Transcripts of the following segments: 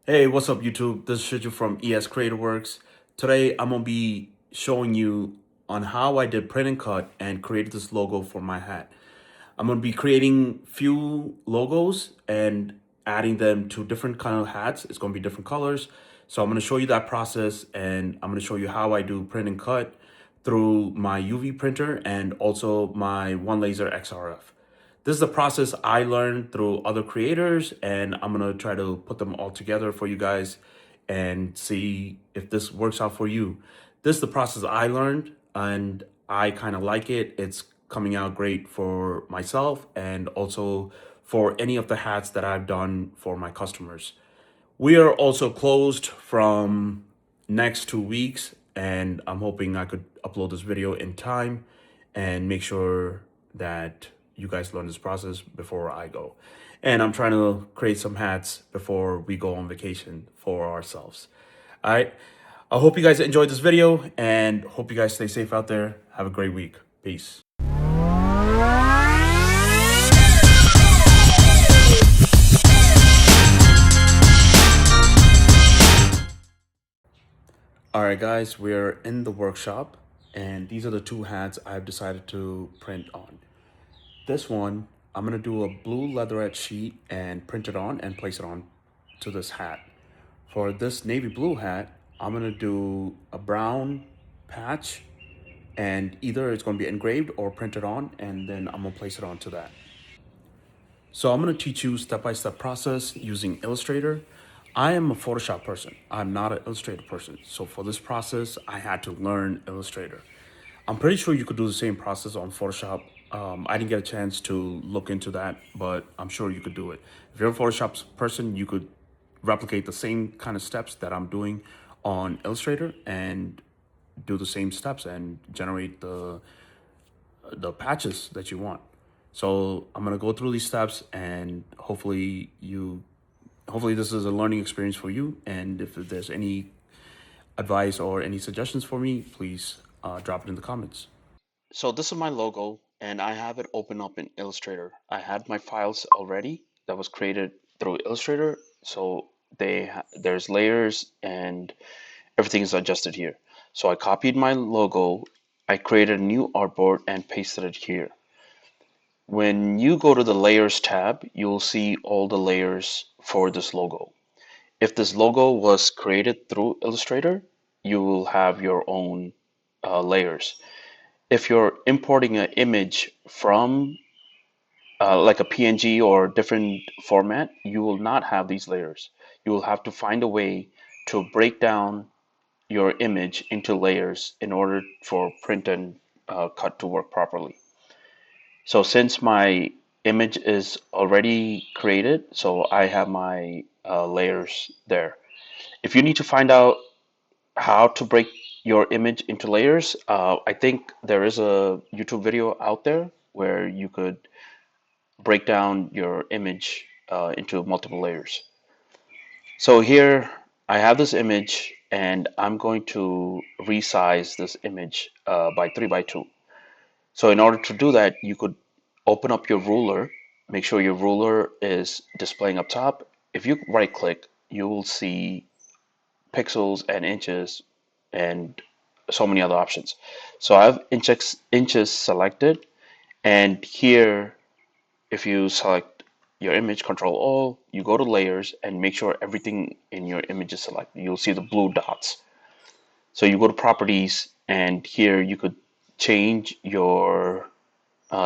Hey, what's up, YouTube? This is Shiju from ES Creator Works. Today, I'm gonna be showing you on how I did print and cut and created this logo for my hat. I'm gonna be creating few logos and adding them to different kind of hats. It's gonna be different colors. So I'm gonna show you that process, and I'm gonna show you how I do print and cut through my UV printer and also my OneLaser XRF. This is the process I learned through other creators, and I'm gonna try to put them all together for you guys and see if this works out for you. This is the process I learned, and I kind of like it. It's coming out great for myself and also for any of the hats that I've done for my customers. We are also closed from next 2 weeks, and I'm hoping I could upload this video in time and make sure that you guys learn this process before I go. And I'm trying to create some hats before we go on vacation for ourselves. All right. I hope you guys enjoyed this video and hope you guys stay safe out there. Have a great week. Peace. All right, guys, we're in the workshop, and these are the two hats I've decided to print on. This one, I'm gonna do a blue leatherette sheet and print it on and place it on to this hat. For this navy blue hat, I'm gonna do a brown patch, and either it's gonna be engraved or printed on, and then I'm gonna place it onto that. So I'm gonna teach you step-by-step process using Illustrator. I am a Photoshop person. I'm not an Illustrator person. So for this process, I had to learn Illustrator. I'm pretty sure you could do the same process on Photoshop. I didn't get a chance to look into that, but I'm sure you could do it. If you're a Photoshop person, you could replicate the same kind of steps that I'm doing on Illustrator and do the same steps and generate the patches that you want. So I'm gonna go through these steps, and hopefully this is a learning experience for you. And if there's any advice or any suggestions for me, please drop it in the comments. So this is my logo, and I have it open up in Illustrator. I had my files already that was created through Illustrator, so there's layers and everything is adjusted here. So I copied my logo, I created a new artboard and pasted it here. When you go to the layers tab, you'll see all the layers for this logo. If this logo was created through Illustrator, you will have your own layers. If you're importing an image from like a PNG or different format, you will not have these layers. You will have to find a way to break down your image into layers in order for print and cut to work properly. So since my image is already created, so I have my layers there. If you need to find out how to break your image into layers, I think there is a YouTube video out there where you could break down your image into multiple layers. So here I have this image, and I'm going to resize this image by 3 by 2. So in order to do that, you could open up your ruler, make sure your ruler is displaying up top. If you right click, you will see pixels and inches and so many other options. So I have inches selected, and here if you select your image, Control All, you go to layers and make sure everything in your image is selected. You'll see the blue dots. So you go to properties, and here you could change your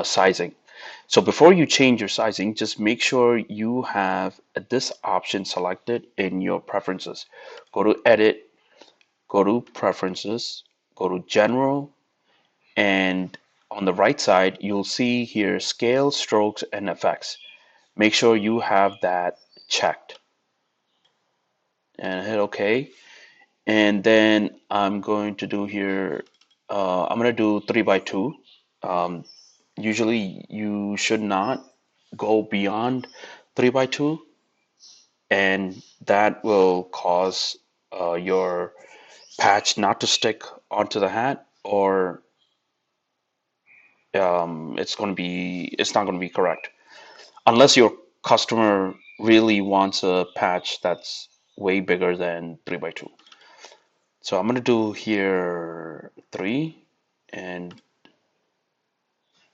sizing. So before you change your sizing, just make sure you have this option selected in your preferences. Go to Edit, go to Preferences, go to General, and on the right side, you'll see here Scale, Strokes, and Effects. Make sure you have that checked and hit OK. And then I'm going to do here, I'm going to do 3 by 2. Usually you should not go beyond 3 by 2, and that will cause your patch not to stick onto the hat, or it's not going to be correct unless your customer really wants a patch that's way bigger than 3x2. So I'm gonna do here 3, and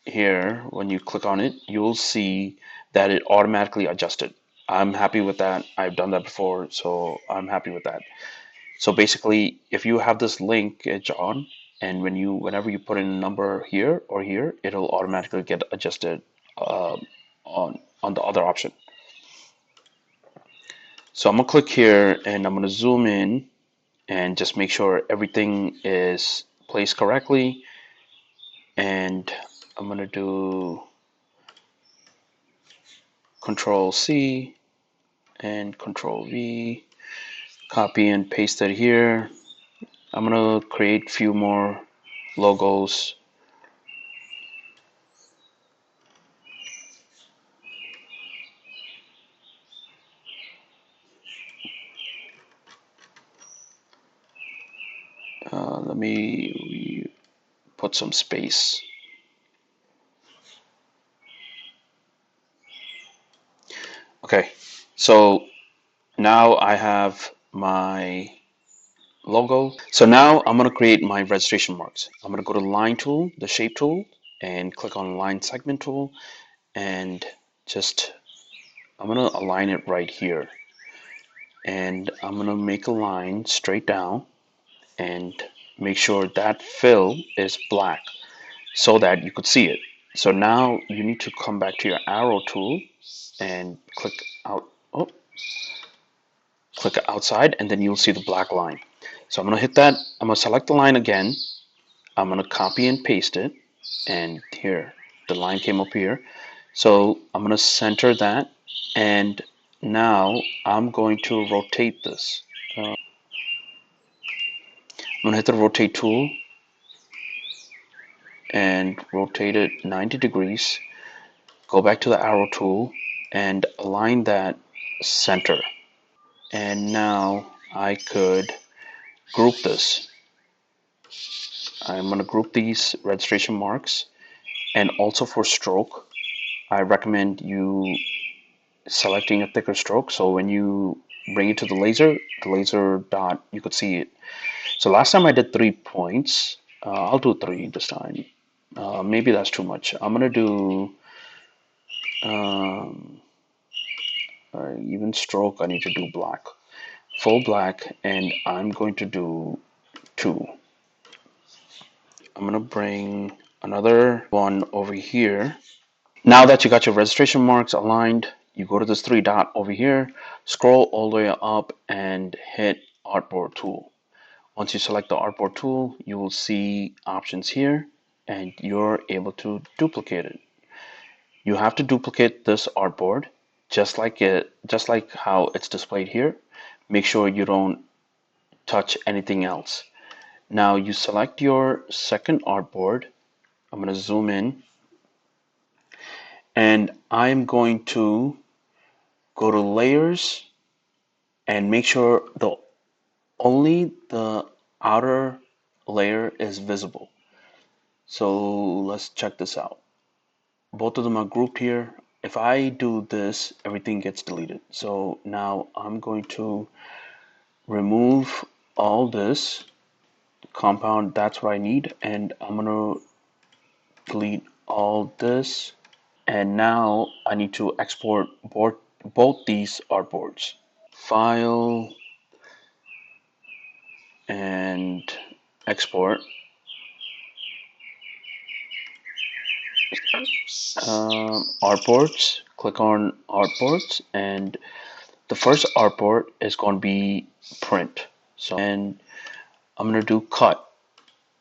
here when you click on it, you'll see that it automatically adjusted. I'm happy with that. I've done that before, so I'm happy with that. So basically, if you have this linkage on, and whenever you put in a number here or here, it'll automatically get adjusted on the other option. So I'm gonna click here and I'm gonna zoom in and just make sure everything is placed correctly. And I'm gonna do Control C and Control V, copy and paste it here. I'm gonna create a few more logos. Let me put some space. Okay, so now I have my logo. So now I'm going to create my registration marks. I'm going to go to the line tool, the shape tool, and click on line segment tool, and just I'm going to align it right here. And I'm going to make a line straight down and make sure that fill is black so that you could see it. So now you need to come back to your arrow tool and click out. Oh, click outside, and then you'll see the black line. So I'm going to hit that. I'm going to select the line again. I'm going to copy and paste it. And here, the line came up here. So I'm going to center that. And now I'm going to rotate this. I'm going to hit the rotate tool and rotate it 90 degrees. Go back to the arrow tool and align that center. And now I could group this. I'm going to group these registration marks, and also for stroke I recommend you selecting a thicker stroke, so when you bring it to the laser dot, you could see it. So last time I did 3 points. I'll do 3 this time. Maybe that's too much. I'm gonna do um, even stroke. I need to do black, full black, and I'm going to do 2. I'm gonna bring another one over here. Now that you got your registration marks aligned, you go to this 3 dot over here, scroll all the way up and hit Artboard tool. Once you select the Artboard tool, you will see options here and you're able to duplicate it. You have to duplicate this artboard just like how it's displayed here. Make sure you don't touch anything else. Now you select your second artboard. I'm going to zoom in and I'm going to go to layers and make sure only the outer layer is visible. So let's check this out. Both of them are grouped here. If I do this, everything gets deleted. So now I'm going to remove all this compound. That's what I need. And I'm going to delete all this. And now I need to export both these artboards. File and export. Artboards. Click on artboards, and the first artboard is going to be print. So and I'm going to do cut.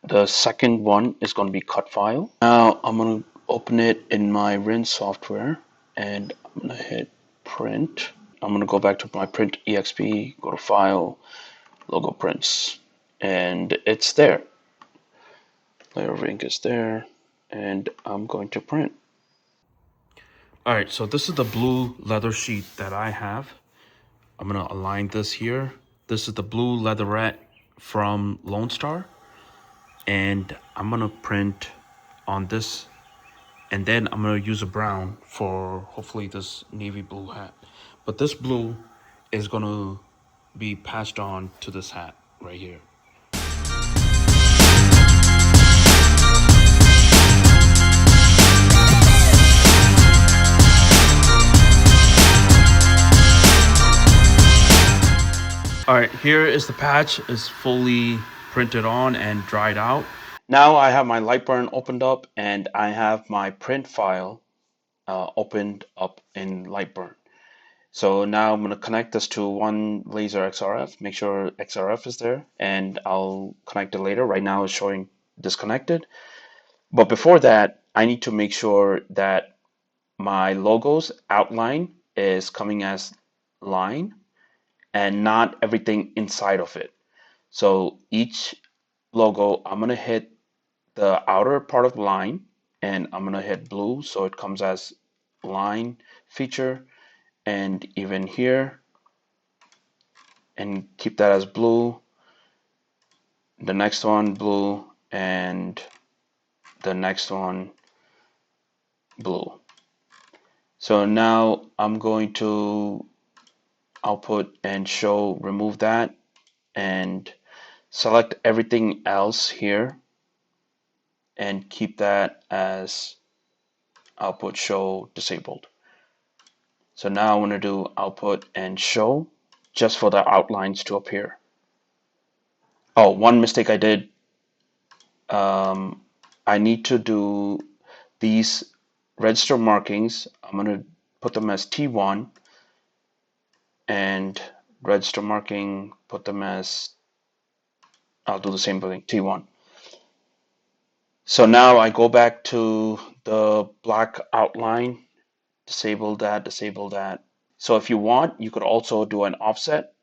The second one is going to be cut file. Now I'm going to open it in my Rin software, and I'm going to hit print. I'm going to go back to my print exp, go to file, logo prints, and it's there. Layer of ink is there, and I'm going to print. All right, so this is the blue leather sheet that I have. I'm gonna align this here. This is the blue leatherette from Lone Star, and I'm gonna print on this, and then I'm gonna use a brown for hopefully this navy blue hat. But this blue is gonna be patched on to this hat right here. All right, here is the patch. It's fully printed on and dried out. Now I have my Lightburn opened up and I have my print file opened up in Lightburn. So now I'm going to connect this to OneLaser XRF, make sure XRF is there, and I'll connect it later. Right now it's showing disconnected. But before that, I need to make sure that my logo's outline is coming as line and not everything inside of it. So each logo, I'm going to hit the outer part of the line and I'm going to hit blue so it comes as line feature, and even here, and keep that as blue. The next one blue, and the next one blue. So now I'm going to output and show, remove that, and select everything else here and keep that as output show disabled. So now I want to do output and show just for the outlines to appear. Oh, one mistake I did. I need to do these register markings. I'm going to put them as T1, and register marking, put them as, I'll do the same thing, T1. So now I go back to the black outline, disable that, disable that. So if you want, you could also do an offset.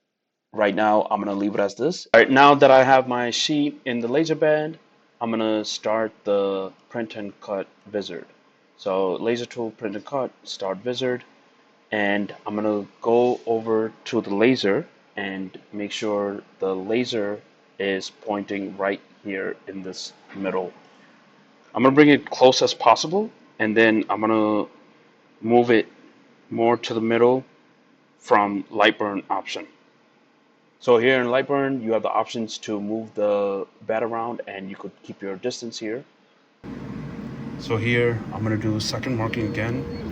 Right now, I'm going to leave it as this. All right, now that I have my sheet in the laser bed, I'm going to start the print and cut wizard. So laser tool, print and cut, start wizard. And I'm going to go over to the laser and make sure the laser is pointing right here in this middle. I'm going to bring it close as possible, and then I'm going to move it more to the middle from Lightburn option. So here in Lightburn, you have the options to move the bed around, and you could keep your distance here. So here, I'm going to do second marking again.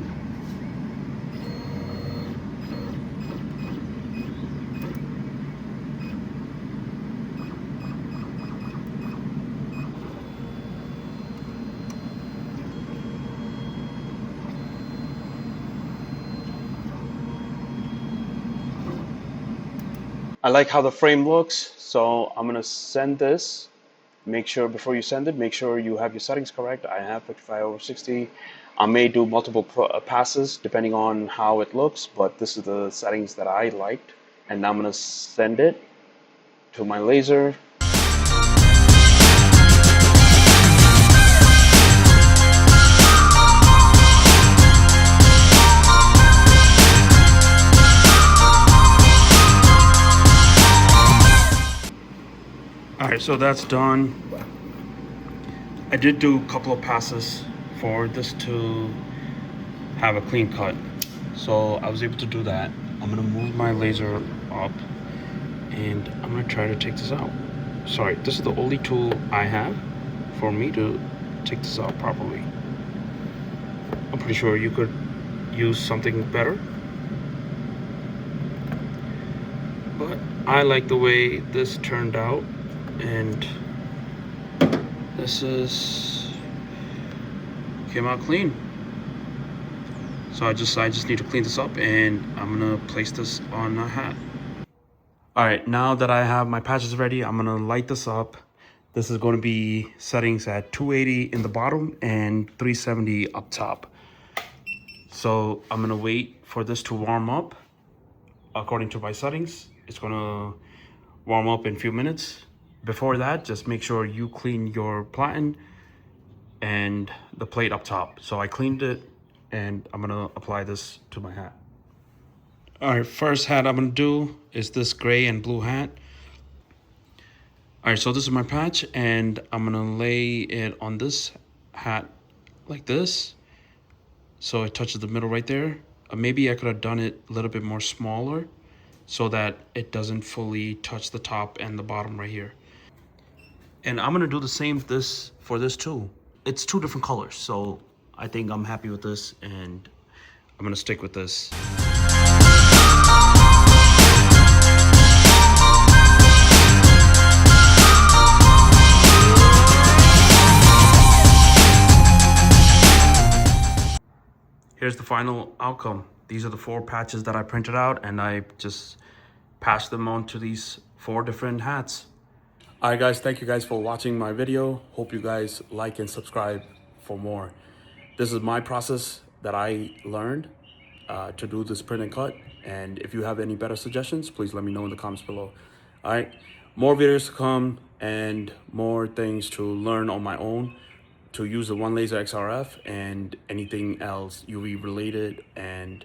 I like how the frame looks, so I'm going to send this. Make sure before you send it, make sure you have your settings correct. I have 55/60. I may do multiple passes depending on how it looks, but this is the settings that I liked. And now I'm going to send it to my laser. Alright, so that's done. I did do a couple of passes for this to have a clean cut. So I was able to do that. I'm gonna move my laser up and I'm gonna try to take this out. Sorry, this is the only tool I have for me to take this out properly. I'm pretty sure you could use something better, but I like the way this turned out, and this came out clean. So I just need to clean this up, and I'm gonna place this on a hat. All right, now that I have my patches ready, I'm gonna light this up. This is going to be settings at 280 in the bottom and 370 up top. So I'm gonna wait for this to warm up. According to my settings, it's gonna warm up in a few minutes. Before that, just make sure you clean your platen and the plate up top. So I cleaned it, and I'm gonna apply this to my hat. All right, first hat I'm gonna do is this gray and blue hat. All right, so this is my patch, and I'm gonna lay it on this hat like this, so it touches the middle right there. Maybe I could have done it a little bit more smaller, so that it doesn't fully touch the top and the bottom right here. And I'm gonna do the same for this too. It's two different colors, so I think I'm happy with this, and I'm gonna stick with this. Here's the final outcome. These are the 4 patches that I printed out, and I just patched them onto these 4 different hats. All right, guys, thank you guys for watching my video. Hope you guys like and subscribe for more. This is my process that I learned to do this print and cut. And if you have any better suggestions, please let me know in the comments below. All right, more videos to come and more things to learn on my own to use the OneLaser XRF and anything else UV related and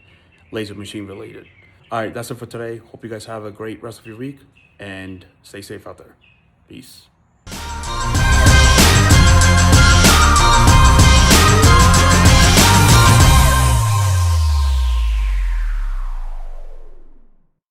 laser machine related. All right, that's it for today. Hope you guys have a great rest of your week and stay safe out there. Peace.